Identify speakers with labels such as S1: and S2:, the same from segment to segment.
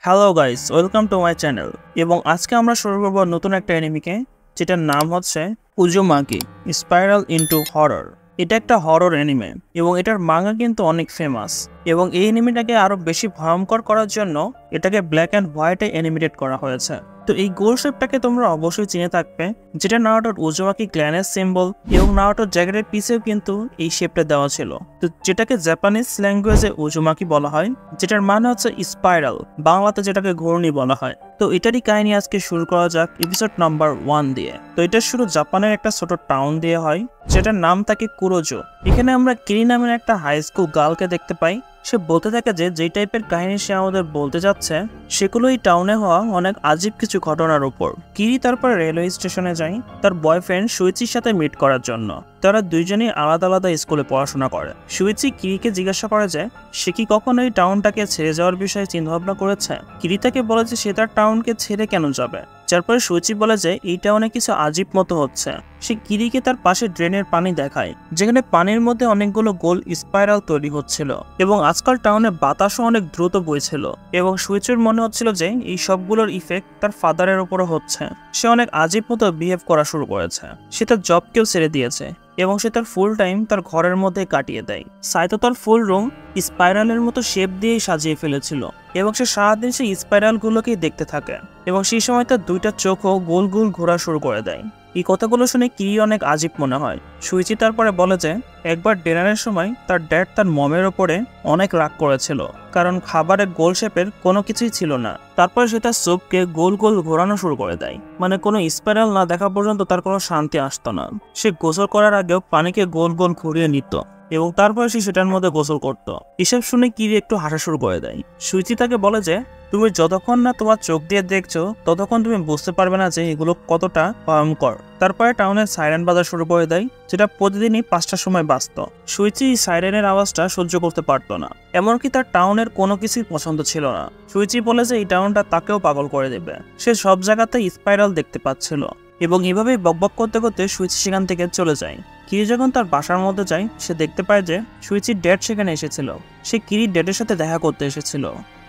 S1: Hello guys, welcome to my channel. এবং আজকে আমরা শুরু করব নতুন একটা অ্যানিমেকে, যেটার নাম হচ্ছে উজুমাকি স্পাইরাল ইনটু হরর। এটা একটা হরর অ্যানিমে এবং এটার মাঙ্গা কিন্তু অনেক ফেমাস। এবং এই অ্যানিমেটাকে আরো বেশি ভয়ঙ্কর করার জন্য এটাকে ব্ল্যাক অ্যান্ড হোয়াইটে অ্যানিমেটেড করা হয়েছে। তো এই গোল শেপটাকে তোমরা অবশ্যই চিনে থাকবে, যেটা নারুটোর উজুমাকি ক্ল্যানের সিম্বল, এবং নারুটোর জ্যাকেটের পিছেও কিন্তু এই শেপটা দেওয়া ছিল। তো যেটাকে জাপানিজ ল্যাঙ্গুয়েজে উজুমাকি বলা হয়, যেটার মানে হচ্ছে স্পাইরাল, বাংলাতে যেটাকে ঘূর্ণি বলা হয়। তো এটারই কাহিনী আজকে শুরু করা যাক এপিসোড নাম্বার 1 দিয়ে। তো এটা শুরু জাপানের একটা ছোট টাউন দিয়ে হয়, যেটার নাম থাকে কুরোজো। এখানে আমরা কিরি নামের একটা হাই স্কুল গার্লকে দেখতে পাই। সে বলতে থাকে যে যেই টাইপের কাহিনী সে আমাদের বলতে যাচ্ছে সেগুলো এই টাউনে হওয়া অনেক আজীব কিছু ঘটনার উপর। কিরি তারপর রেলওয়ে স্টেশনে যায় তার বয়ফ্রেন্ড সুইচির সাথে মিট করার জন্য। তারা দুইজনই আলাদা আলাদা স্কুলে পড়াশোনা করে। সুইচি কিরিকে জিজ্ঞাসা করে যে সে কি কখনো এই টাউনটাকে ছেড়ে যাওয়ার বিষয়ে চিন্তাভাবনা করেছে। কিরি তাকে বলে যে সে তার টাউনকে ছেড়ে কেন যাবে। তারপরে সুইচি বলে যে এই টাউনে কিছু আজীব মতো হচ্ছে। সে কিরিকে তার পাশে ড্রেনের পানি দেখায়, যেখানে পানির মধ্যে অনেকগুলো গোল স্পাইরাল তৈরি হচ্ছিল এবং আজকাল টাউনে বাতাসও অনেক দ্রুত বইছিল। এবং সুইচের মনে হচ্ছিল যে এই সবগুলোর ইফেক্ট তার ফাদারের উপরও হচ্ছে। সে অনেক আজীব মতো বিহেভ করা শুরু করেছে। সে তার জবকেও ছেড়ে দিয়েছে এবং সে তার ফুল টাইম তার ঘরের মধ্যে কাটিয়ে দেয়। সাইতো তার ফুল রুম স্পাইরালের মতো শেপ দিয়েই সাজিয়ে ফেলেছিল এবং সে সারাদিন সেই স্পাইরালগুলোকেই দেখতে থাকে এবং সেই সময় তার দুইটা চোখও গোল গোল ঘোরা শুরু করে দেয়। এই কথাগুলো শুনে কিরি অনেক আজীব মনে হয়। সুইচি তারপরে বলে যে একবার ডিনারের সময় তার ড্যাড তার মমের ওপরে অনেক রাগ করেছিল, কারণ খাবারে গোল শেপের কোনো কিছুই ছিল না। তারপরে সে তার স্যুপকে গোল গোল ঘোরানো শুরু করে দেয়, মানে কোনো স্পাইরাল না দেখা পর্যন্ত তার কোনো শান্তি আসতো না। সে গোসল করার আগেও পানিকে গোল গোল ঘুরিয়ে নিত এবং তারপরে সে সেটার মধ্যে গোসল করত। এসব শুনে কিরি একটু হাসা শুরু করে দেয়। সুইচি তাকে বলে যে তুমি যতক্ষণ না তোমার চোখ দিয়ে দেখছো ততক্ষণ তুমি বুঝতে পারবে না যে এগুলো কতটা ভয়ঙ্কর। তারপরে টাউনের সাইরেন বাজা শুরু করে দেয়, যেটা প্রতিদিনই 5টার সময় বাজত। সুইচি সাইরেনের আওয়াজটা সহ্য করতে পারতো না, এমনকি তার টাউনের কোনো কিছুই পছন্দ ছিল না। সুইচি বলে যে এই টাউনটা তাকেও পাগল করে দেবে। সে সব জায়গাতে স্পাইরাল দেখতে পাচ্ছিল এবং এভাবেই বকবক করতে করতে সুইচি সেখান থেকে চলে যায়। কিরি যখন তার বাসার মধ্যে যায় সে দেখতে পায় যে সুইচির ড্যাড সেখানে এসেছিল। সে কিরির ড্যাডের সাথে দেখা করতে এসেছিল,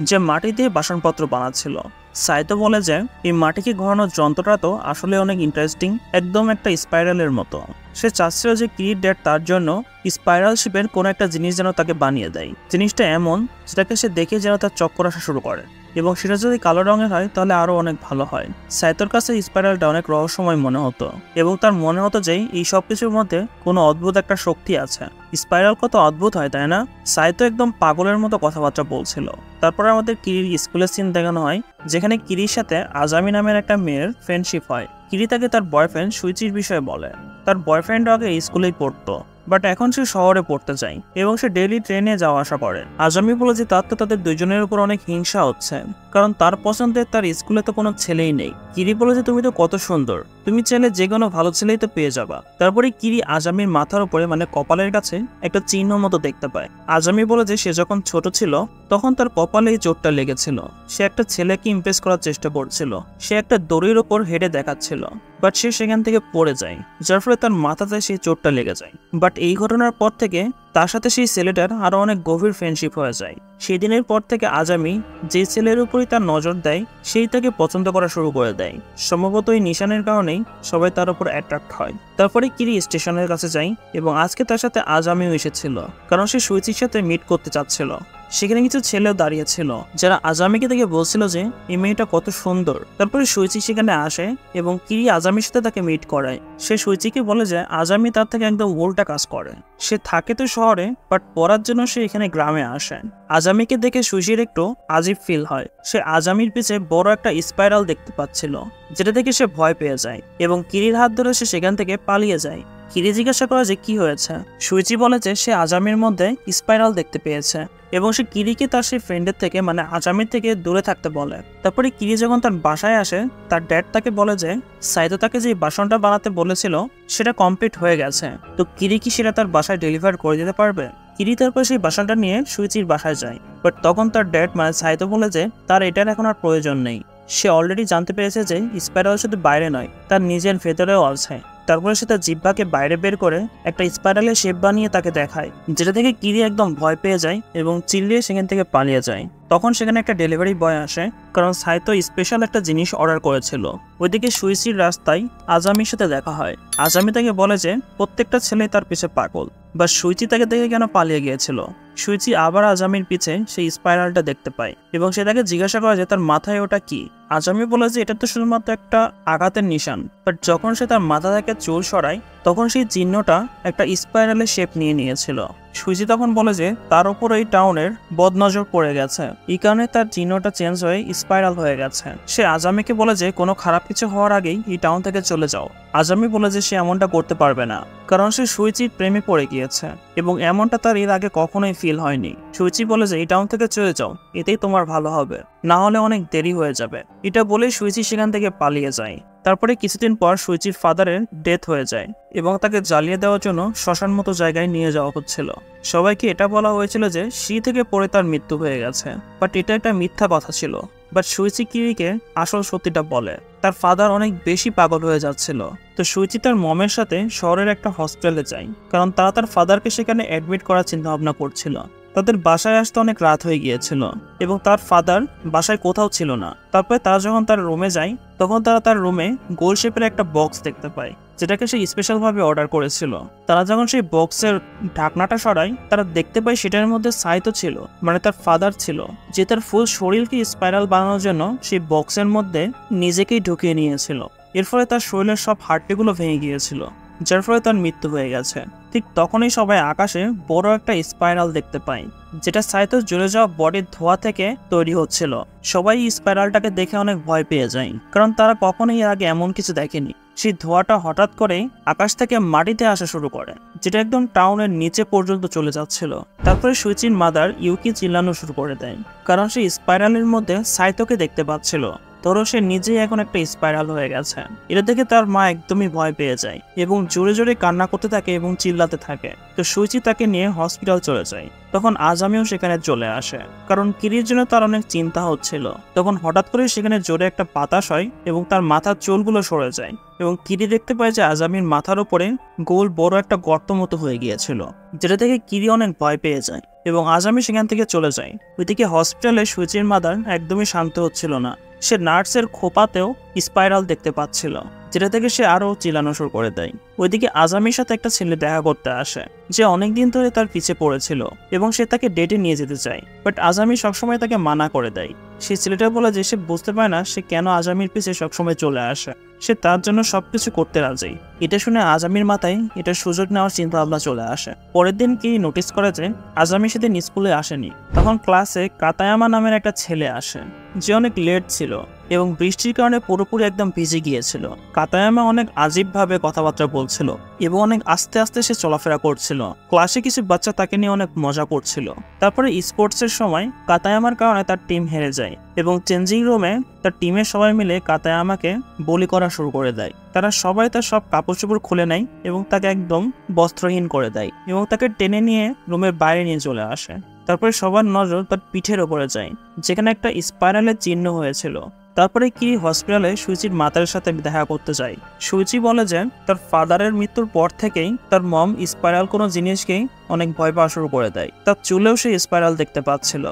S1: যে মাটি দিয়ে বাসনপত্র বানাচ্ছিল। সাইতো বলে যে এই মাটিকে ঘোরানোর যন্ত্রটা তো আসলে অনেক ইন্টারেস্টিং, একদম একটা স্পাইরালের মতো। সে চাচ্ছিল যে কিরির ড্যাড তার জন্য স্পাইরাল শেপের কোনো একটা জিনিস যেন তাকে বানিয়ে দেয়। জিনিসটা এমন যেটাকে সে দেখে যেন তার চক্কর আসা শুরু করে, এবং সেটা যদি কালো রঙের হয় তাহলে আরো অনেক ভালো হয়। সাইতোর কাছে স্পাইরালটা অনেক রহস্যময় মনে হতো এবং তার মনে হতো যে এই সবকিছুর মধ্যে কোনো অদ্ভুত একটা শক্তি আছে। স্পাইরাল কত অদ্ভুত হয়, তাই না? সাইতো একদম পাগলের মতো কথাবার্তা বলছিল। তারপরে আমাদের কিরির স্কুলের সিন দেখানো হয়, যেখানে কিরির সাথে আজামি নামের একটা মেয়ের ফ্রেন্ডশিপ হয়। কিরি তাকে তার বয়ফ্রেন্ড সুইচির বিষয়ে বলে। তার বয়ফ্রেন্ড আগে স্কুলেই পড়তো, বাট এখন সে শহরে পড়তে চায় এবং সে ডেইলি ট্রেনে যাওয়া আসা করে। আজামি বলে যে তার তো তাদের দুইজনের উপর অনেক হিংসা হচ্ছে, কারণ তার পছন্দের তার স্কুলে তো কোনো ছেলেই নেই। কিরি বলে যে তুমি তো কত সুন্দর, তুমি চাইলে যে কোনো ভালো ছেলেই তো পেয়ে যাবা। তারপরে কিরি আজামির মাথার উপরে মানে কপালের কাছে একটা চিহ্ন মতো দেখতে পায়। আজামি বলে যে সে যখন ছোট ছিল তখন তার কপালে এই চোটটা লেগেছিল। সে একটা ছেলেকে ইমপ্রেস করার চেষ্টা করছিল। সে একটা দড়ির ওপর হেঁটে দেখাচ্ছিল, বাট সে সেখান থেকে পড়ে যায়, যার ফলে তার মাথাতে সেই চোটটা লেগে যায়। বাট এই ঘটনার পর থেকে তার সাথে সেই ছেলেটার আরো অনেক গভীর ফ্রেন্ডশিপ হয়ে যায়। সেই দিনের পর থেকে আজামি যে ছেলের উপরই তার নজর দেয় সেই তাকে পছন্দ করা শুরু করে দেয়। সম্ভবত এই নিশানের কারণেই সবাই তার উপর অ্যাট্রাক্ট হয়। তারপরে কিরি স্টেশনের কাছে যায় এবং আজকে তার সাথে আজামিও এসেছিল, কারণ সে সুইচির সাথে মিট করতে চাচ্ছিল। সেখানে কিছু ছেলেও দাঁড়িয়ে ছিল যারা আজামিকে দেখে বলছিল যে এই মেয়েটা কত সুন্দর। তারপরে সুইচি সেখানে আসে এবং কিরি আজামির সাথে তাকে মিট করায়। সে সুইচিকে বলে যে আজামি তার থেকে একদম উল্টা কাজ করে। সে থাকে তো শহরে, বাট পড়ার জন্য সে এখানে গ্রামে আসে। আজামিকে দেখে সুইচির একটু আজীব ফিল হয়। সে আজামির পিছে বড় একটা স্পাইরাল দেখতে পাচ্ছিল, যেটা দেখে সে ভয় পেয়ে যায় এবং কিরির হাত ধরে সে সেখান থেকে পালিয়ে যায়। কিরি জিজ্ঞাসা করে যে কি হয়েছে। সুইচি বলে যে সে আজামির মধ্যে স্পাইরাল দেখতে পেয়েছে এবং সে কিরিকে তার সেই ফ্রেন্ডের থেকে মানে আজামির থেকে দূরে থাকতে বলে। তারপরে কিরি যখন তার বাসায় আসে তার ড্যাড তাকে বলে যে সাইতো তাকে যে বাসনটা বানাতে বলেছিল সেটা কমপ্লিট হয়ে গেছে, তো কিরি কি সেটা তার বাসায় ডেলিভার করে দিতে পারবে। কিরি তারপর সেই বাসনটা নিয়ে সুইচির বাসায় যায়, বাট তখন তার ড্যাড মানে সাইতো বলে যে তার এটার এখন আর প্রয়োজন নেই। সে অলরেডি জানতে পেরেছে যে স্পাইরাল শুধু বাইরে নয়, তার নিজের ভেতরেও আছে। তারপরে সে তার জিহ্বাকে বাইরে বের করে একটা স্পাইরালের শেপ বানিয়ে তাকে দেখায়, যেটা থেকে কিরি একদম ভয় পেয়ে যায় এবং চিল্লিয়ে সেখান থেকে পালিয়ে যায়। তখন সেখানে একটা ডেলিভারি বয় আসে, কারণ সাইতো স্পেশাল একটা জিনিস অর্ডার করেছিল। ওইদিকে সুইচির রাস্তায় আজামির সাথে দেখা হয়। আজামি তাকে বলে যে প্রত্যেকটা ছেলে তার পিছে পাগল, বা সুইচি তাকে দেখে কেন পালিয়ে গিয়েছিল। সুইচি আবার আজামির পিছে সেই স্পাইরালটা দেখতে পায় এবং সে তাকে জিজ্ঞাসা করে যে তার মাথায় ওটা কি। আজামি বলে যে এটা তো শুধুমাত্র একটা আঘাতের নিশান, বাট যখন সে তার মাথা থেকে চুল সরায় তখন সেই চিহ্নটা একটা স্পাইরালের শেপ নিয়ে নিয়েছিল। সুইচি তখন বলে যে তার উপর এই টাউনের বদনজর পড়ে গেছে, এই কারণে তার চিহ্নটা চেঞ্জ হয়ে স্পাইরাল হয়ে গেছে। সে আজামিকে বলে যে কোনো খারাপ কিছু হওয়ার আগেই এই টাউন থেকে চলে যাও। আজামি বলে যে সে এমনটা করতে পারবে না, কারণ সে সুইচির প্রেমে পড়ে গিয়েছে এবং এমনটা তার এর আগে কখনোই ফিল হয়নি। সুইচি বলে যে এই টাউন থেকে চলে যাও, এতেই তোমার ভালো হবে, না হলে অনেক দেরি হয়ে যাবে। এটা বলে সুইচি সেখান থেকে পালিয়ে যায়। তারপরে কিছুদিন পর সুইচির ফাদারের ডেথ হয়ে যায় এবং তাকে জ্বালিয়ে দেওয়ার জন্য শ্মশান মতো জায়গায় নিয়ে যাওয়া হচ্ছিল। সবাইকে এটা বলা হয়েছিল যে সিঁড়ি থেকে পড়ে তার মৃত্যু হয়ে গেছে, বাট এটা একটা মিথ্যা কথা ছিল। বাট সুইচি কিরিকে আসল সত্যিটা বলে, তার ফাদার অনেক বেশি পাগল হয়ে যাচ্ছিল। তো সুইচি তার মমের সাথে শহরের একটা হসপিটালে যায়, কারণ তারা তার ফাদারকে সেখানে অ্যাডমিট করার চিন্তা ভাবনা করছিল। তাদের বাসায় আসতে অনেক রাত হয়ে গিয়েছিল এবং তার ফাদার বাসায় কোথাও ছিল না। তারপরে তারা যখন তার রুমে যায় তখন তারা তার রুমে গোল শেপের একটা বক্স দেখতে পায়, যেটাকে সে স্পেশালভাবে অর্ডার করেছিল। তারা যখন সেই বক্সের ঢাকনাটা সরায় তারা দেখতে পায় সেটার মধ্যে সাইতো ছিল, মানে তার ফাদার ছিল, যে তার ফুল শরীরকে স্পাইরাল বানানোর জন্য সেই বক্সের মধ্যে নিজেকেই ঢুকিয়ে নিয়েছিল। এর ফলে তার শরীরের সব হাড়টিগুলো ভেঙে গিয়েছিল, যার ফলে তার মৃত্যু হয়ে গেছে। ঠিক তখনই সবাই আকাশে বড় একটা স্পাইরাল দেখতে পায়, যেটা সাইতো জ্বলে যাওয়া বডির ধোঁয়া থেকে তৈরি হচ্ছিল। সবাই স্পাইরালটাকে দেখে অনেক ভয় পেয়ে যায়, কারণ তারা কখনোই এর আগে এমন কিছু দেখেনি। সেই ধোঁয়াটা হঠাৎ করে আকাশ থেকে মাটিতে আসা শুরু করে, যেটা একদম টাউনের নিচে পর্যন্ত চলে যাচ্ছিল। তারপরে সুইচির মাদার ইউকি চিল্লানো শুরু করে দেয়, কারণ সেই স্পাইরালের মধ্যে সাইতোকে দেখতে পাচ্ছিল। ধরো সে নিজেই এখন একটা স্পাইরাল হয়ে গেছে। এটা দেখে তার মা একদমই ভয় পেয়ে যায় এবং জোরে জোরে কান্না করতে থাকে এবং চিল্লাতে থাকে। তো সুইচি তাকে নিয়ে হসপিটাল চলে যায়। তখন আজামিও সেখানে চলে আসে, কারণ কিরির জন্য তার অনেক চিন্তা হচ্ছিল। তখন হঠাৎ করে সেখানে জোরে একটা বাতাস হয় এবং তার মাথার চুলগুলো সরে যায় এবং কিরি দেখতে পায় যে আজামির মাথার উপরে গোল বড় একটা গর্ত মতো হয়ে গিয়েছিল, যেটা থেকে কিরি অনেক ভয় পেয়ে যায় এবং আজামি সেখান থেকে চলে যায়। ওইদিকে হসপিটালে সুইচির মাদার একদমই শান্ত হচ্ছিল না। সে নার্সের খোপাতেও স্পাইরাল দেখতে পাচ্ছিল, যেটা থেকে সে আরও চিল্লানো শুরু করে দেয়। ওইদিকে আজামির সাথে একটা ছেলে দেখা করতে আসে, যে অনেকদিন ধরে তার পিছে পড়েছিল এবং সে তাকে ডেটে নিয়ে যেতে চায়, বাট আজামি সবসময় তাকে মানা করে দেয়। সেই ছেলেটা বলে যে সে বুঝতে পারে না সে কেন আজামির পিছে সবসময় চলে আসে, সে তার জন্য সবকিছু করতে রাজি। এটা শুনে আজামির মাথায় এটা সুযোগ নেওয়ার চিন্তা ভাবনা চলে আসে। পরের দিন কি নোটিস করে যে আজামি সেদিন স্কুলে আসেনি। তখন ক্লাসে কাতায়ামা নামের একটা ছেলে আসে, যে অনেক লেট ছিল এবং বৃষ্টির কারণে পুরোপুরি একদম ভিজে গিয়েছিল। কাতায়ামা অনেক আজীবভাবে কথাবার্তা বলছিল এবং অনেক আস্তে আস্তে সে চলাফেরা করছিল। ক্লাসে কিছু বাচ্চা তাকে নিয়ে অনেক মজা করছিল। তারপরে স্পোর্টসের সময় কাতায়ামার কারণে তার টিম হেরে যায় এবং চেঞ্জিং রুমে তার টিমের সবাই মিলে কাতায়ামাকে বলি করা শুরু করে দেয়। তারা সবাই তার সব কাপড় চোপড় খুলে নেয় এবং তাকে একদম বস্ত্রহীন করে দেয় এবং তাকে টেনে নিয়ে রুমের বাইরে নিয়ে চলে আসে। তারপরে সবার নজর তার পিঠের ওপরে যায়, যেখানে একটা স্পাইরালের চিহ্ন হয়েছিল। তারপরে কিরি হসপিটালে সুইচির মাতার সাথে দেখা করতে যায়। সুইচি বলে যে তার ফাদারের মৃত্যুর পর থেকেই তার মম স্পাইরাল কোনো জিনিসকেই অনেক ভয় পাওয়া শুরু করে দেয়। তার চুলেও সে স্পাইরাল দেখতে পাচ্ছিল,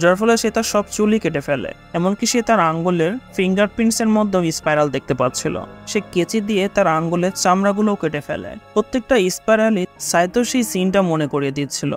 S1: যার ফলে সে তার সব চুলই কেটে ফেলে। এমনকি সে তার আঙ্গুলের ফিঙ্গারপ্রিন্টসের মধ্যেও স্পাইরাল দেখতে পাচ্ছিল। সে কেচি দিয়ে তার আঙ্গুলের চামড়াগুলোও কেটে ফেলে। প্রত্যেকটা স্পাইরালই সাইতো সেই সিনটা মনে করিয়ে দিচ্ছিল,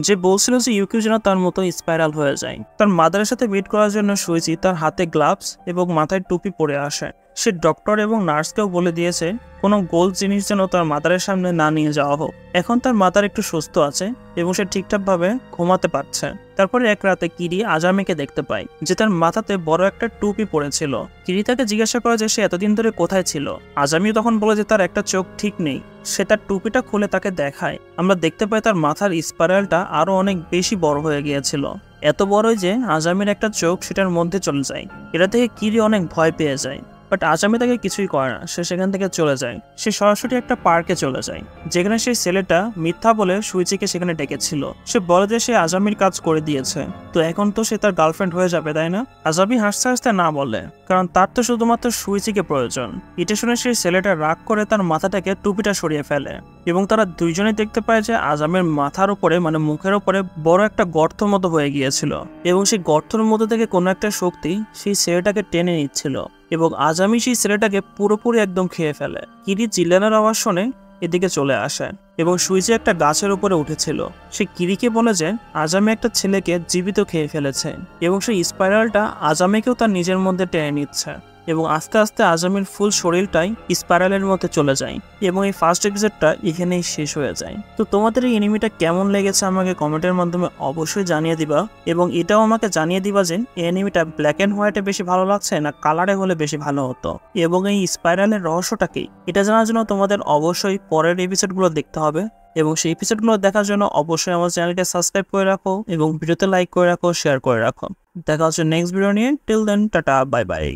S1: যে বলছিল যে ইউকিও যেন তার মতো স্পাইরাল হয়ে যায়। তার মাদারের সাথে মিট করার জন্য সুইচি তার হাতে গ্লাভস এবং মাথায় টুপি পরে আসে। সে ডক্টর এবং নার্সকেও বলে দিয়েছে কোনো গোল জিনিস যেন তার মাদারের সামনে না নিয়ে যাওয়া হোক। এখন তার মাদার একটু সুস্থ আছে এবং সে ঠিকঠাকভাবে ঘুমাতে পারছে। তারপরে এক রাতে কিরি আজামিকে দেখতে পায়, যে তার মাথাতে বড় একটা টুপি পড়েছিল। কিরি তাকে জিজ্ঞাসা করে যে সে এতদিন ধরে কোথায় ছিল। আজামিও তখন বলে যে তার একটা চোখ ঠিক নেই। সে তার টুপিটা খুলে তাকে দেখায়। আমরা দেখতে পাই তার মাথার স্পাইরালটা আরো অনেক বেশি বড় হয়ে গিয়েছিল, এত বড়ই যে আজামির একটা চোখ সেটার মধ্যে চলে যায়। এটা থেকে কিরি অনেক ভয় পেয়ে যায়। বাট আজামি তাকে কিছুই করে না, সে সেখান থেকে চলে যায়। সে সরাসরি একটা পার্কে চলে যায়, যেখানে সেই ছেলেটা মিথ্যা বলে সুইচিকে সেখানে ডেকেছিল। সে বলে যে সে আজামির কাজ করে দিয়েছে, তো এখন তো সে তার গার্লফ্রেন্ড হয়ে যাবে, তাই না? আজামি হাসতে হাসতে না বলে, কারণ তার তো শুধুমাত্র সুইচিকে প্রয়োজন। এটা শুনে সেই ছেলেটা রাগ করে তার মাথা থেকে টুপিটা সরিয়ে ফেলে, এবং তারা দুইজনেই দেখতে পায় যে আজামের মাথার উপরে মানে মুখের উপরে বড় একটা গর্ত মতো হয়ে গিয়েছিল, এবং সেই গর্তের মধ্যে থেকে কোনো একটা শক্তি সেই ছেলেটাকে টেনে নিচ্ছিল, এবং আজামি সেই ছেলেটাকে পুরোপুরি একদম খেয়ে ফেলে। কিরি চিল্লানোর আওয়াজ শুনে এদিকে চলে আসে, এবং সুইচি একটা গাছের উপরে উঠেছিল। সে কিরিকে বলে যে আজামি একটা ছেলেকে জীবিত খেয়ে ফেলেছে, এবং সেই স্পাইরালটা আজামিকেও তার নিজের মধ্যে টেনে নিচ্ছে, এবং আস্তে আস্তে আজামির ফুল শরীরটাই স্পাইরালের মধ্যে চলে যায়, এবং এই ফার্স্ট এপিসোডটা এখানেই শেষ হয়ে যায়। তো তোমাদের এই এনিমিটা কেমন লেগেছে আমাকে কমেন্টের মাধ্যমে অবশ্যই জানিয়ে দিবা, এবং এটাও আমাকে জানিয়ে দিবা যে এই এনিমিটা ব্ল্যাক অ্যান্ড হোয়াইটে বেশি ভালো লাগছে না কালারে হলে বেশি ভালো হতো, এবং এই স্পাইরালের রহস্যটা কি এটা জানার জন্য তোমাদের অবশ্যই পরের এপিসোডগুলো দেখতে হবে, এবং সেই এপিসোডগুলো দেখার জন্য অবশ্যই আমার চ্যানেলকে সাবস্ক্রাইব করে রাখো, এবং ভিডিওতে লাইক করে রাখো, শেয়ার করে রাখো। দেখা হচ্ছে নেক্সট ভিডিও নিয়ে। Till then, tata, bye by.